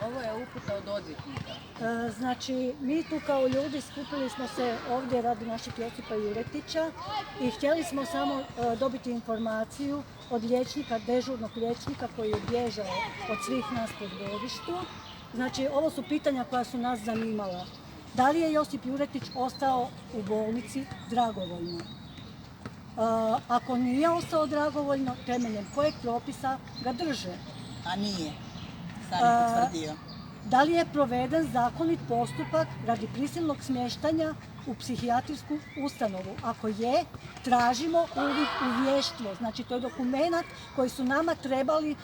Ovo je uputa od odvjetnika. Znači, mi tu kao ljudi skupili smo se ovdje radi našeg Josipa Juretića i htjeli smo samo dobiti informaciju od liječnika, dežurnog liječnika koji je bježao od svih nas po dvorištu. Znači, ovo su pitanja koja su nas zanimala. Da li je Josip Juretić ostao u bolnici dragovoljno? Ako nije ostao dragovoljno, temeljem kojeg propisa ga drže? A nije. Sam je potvrdio. Da li je proveden zakonit postupak radi prisilnog smještanja u psihijatrijsku ustanovu? Ako je, tražimo uvid u vještvo. Znači, to je dokumenat koji su nama trebali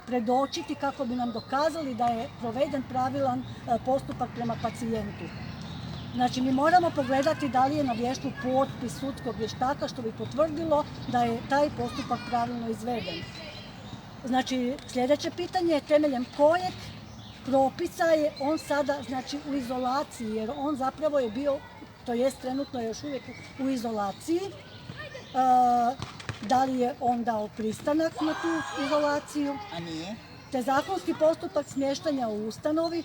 predočiti kako bi nam dokazali da je proveden pravilan postupak prema pacijentu. Znači, mi moramo pogledati da li je na vještvu potpis sudskog vještaka što bi potvrdilo da je taj postupak pravilno izveden. Znači, sljedeće pitanje je temeljem kojeg propisa je on sada, znači, u izolaciji, jer on zapravo je bio, to jest trenutno je još uvijek u izolaciji. Da li je on dao pristanak na tu izolaciju? A nije. Te zakonski postupak smještanja u ustanovi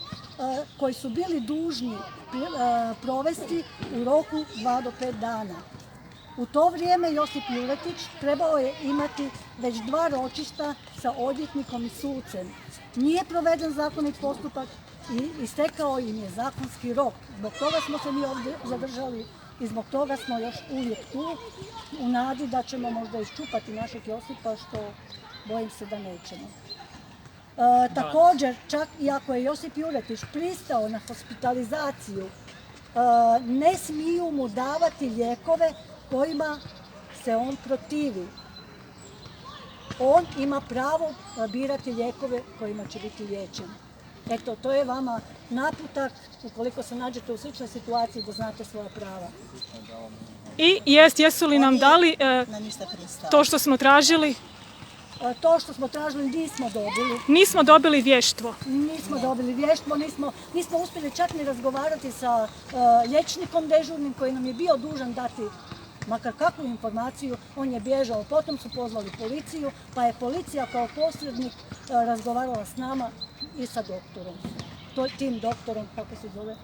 koji su bili dužni provesti u roku 2 do 5 dana. U to vrijeme Josip Juretić trebao je imati već 2 ročišta sa odvjetnikom i sucem. Nije proveden zakonit postupak i istekao im je zakonski rok. Zbog toga smo se mi ovdje zadržali i zbog toga smo još uvijek tu u nadi da ćemo možda iščupati našeg Josipa, što bojim se da nećemo. Također, čak i ako je Josip Juretić pristao na hospitalizaciju, ne smiju mu davati lijekove kojima se on protivi. On ima pravo birati lijekove kojima će biti liječen. Eto, to je vama naputak, ukoliko se nađete u sličnoj situaciji, da znate svoja prava. I jesu li nam dali to što smo tražili? To što smo tražili nismo dobili. Nismo dobili vještvo. Nismo dobili vještvo, nismo uspjeli čak ni razgovarati sa liječnikom dežurnim koji nam je bio dužan dati makar kakvu informaciju. On je bježao, potom su pozvali policiju, pa je policija kao posrednik razgovarala s nama i sa doktorom. Tim doktorom, kako se zove?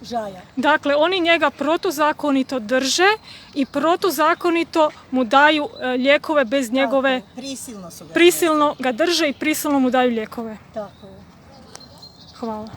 Žaja. Dakle, oni njega protuzakonito drže i protuzakonito mu daju lijekove bez njegove... Prisilno su ga. Prisilno ga drže i prisilno mu daju lijekove. Tako je. Hvala.